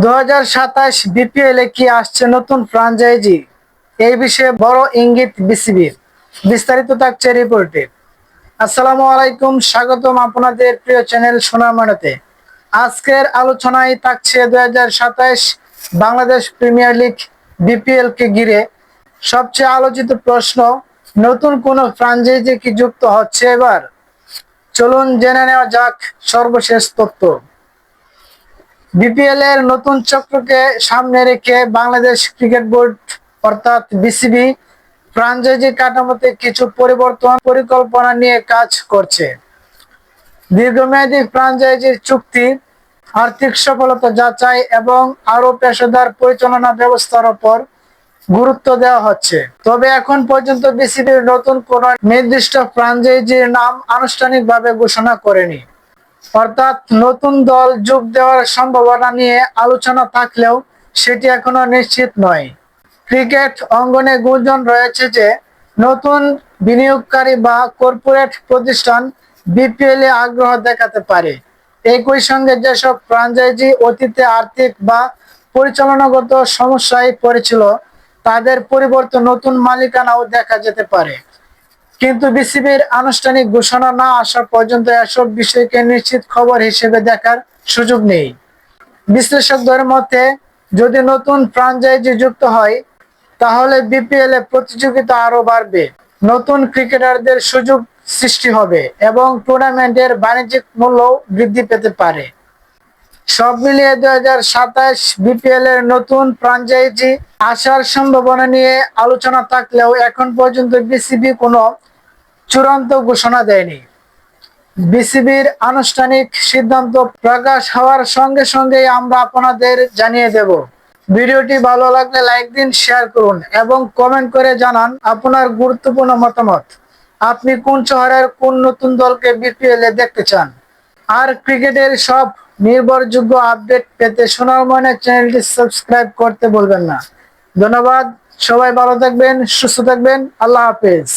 2027 BPL এ কি আসছে নতুন ফ্র্যাঞ্চাইজি? এই বিষয়ে বড় ইঙ্গিত বিসিবির। বিস্তারিত থাকছে রিপোর্টে। আসসালামু আলাইকুম, স্বাগতম আপনাদের প্রিয় চ্যানেল সোনারমণিতে। আজকের আলোচনায় থাকছে 2027 বাংলাদেশ প্রিমিয়ার লিগ বিপিএল কে ঘিরে সবচেয়ে আলোচিত প্রশ্ন, নতুন কোন ফ্র্যাঞ্চাইজি কি যুক্ত হচ্ছে এবার? চলুন জেনে নেওয়া যাক সর্বশেষ তথ্য। বিপিএল এর নতুন চক্রকে সামনে রেখে বাংলাদেশ ক্রিকেট বোর্ড অর্থাৎ বিসিবি ফ্র্যাঞ্চাইজি কাঠামোতে কিছু পরিবর্তন পরিকল্পনা নিয়ে কাজ করছে। দীর্ঘমেয়াদী ফ্র্যাঞ্চাইজির চুক্তি, আর্থিক সফলতা যাচাই এবং আরো পেশাদার পরিচালনা ব্যবস্থার উপর গুরুত্ব দেওয়া হচ্ছে। তবে এখন পর্যন্ত বিসিবির নতুন কোন নির্দিষ্ট ফ্র্যাঞ্চাইজির নাম আনুষ্ঠানিকভাবে ঘোষণা করেনি। অর্থাৎ নতুন দল যোগ দেওয়ার সম্ভাবনা নিয়ে আলোচনা থাকলেও সেটি এখনো নিশ্চিত নয়। ক্রিকেট অঙ্গনে গুঞ্জন রয়েছে যে নতুন বিনিয়োগকারী বা কর্পোরেট প্রতিষ্ঠান বিপিএল এ আগ্রহ দেখাতে পারে। একই সঙ্গে যেসব ফ্র্যাঞ্চাইজি অতীতে আর্থিক বা পরিচালনাগত সমস্যায় পড়েছিল তাদের পরিবর্তে নতুন মালিকানাও দেখা যেতে পারে। কিন্তু বিসিবির আনুষ্ঠানিক ঘোষণা না আসা পর্যন্ত এসব বিষয়কে নিশ্চিত খবর হিসেবে দেখার সুযোগ নেই। বিশ্লেষকদের মতে, যদি নতুন ফ্র্যাঞ্চাইজি যুক্ত হয় তাহলে বিপিএল এ প্রতিযোগিতা আরো বাড়বে, নতুন ক্রিকেটারদের সুযোগ সৃষ্টি হবে এবং টুর্নামেন্টের বাণিজ্যিক মূল্য বৃদ্ধি পেতে পারে। সব মিলিয়ে 2027 বিপিএল এর নতুন ফ্র্যাঞ্চাইজি আসার সম্ভাবনা নিয়ে আলোচনা থাকলেও এখন পর্যন্ত বিসিবি কোনো চূড়ান্ত ঘোষণা দেয়নি। বিসিবির আনুষ্ঠানিক সিদ্ধান্ত প্রকাশ হওয়ার সঙ্গে সঙ্গেই আমরা আপনাদের জানিয়ে দেব। ভিডিওটি ভালো লাগলে লাইক দিন, শেয়ার করুন এবং কমেন্ট করে জানান আপনার গুরুত্বপূর্ণ মতামত। আপনি কোন শহরের কোন নতুন দলকে বিপিএল এ দেখতে চান? আর ক্রিকেটের সব নির্ভরযোগ্য আপডেট পেতে সোনারমণি চ্যানেলটি সাবস্ক্রাইব করতে ভুলবেন না। ধন্যবাদ, সবাই ভালো থাকবেন, সুস্থ থাকবেন, আল্লাহ হাফেজ।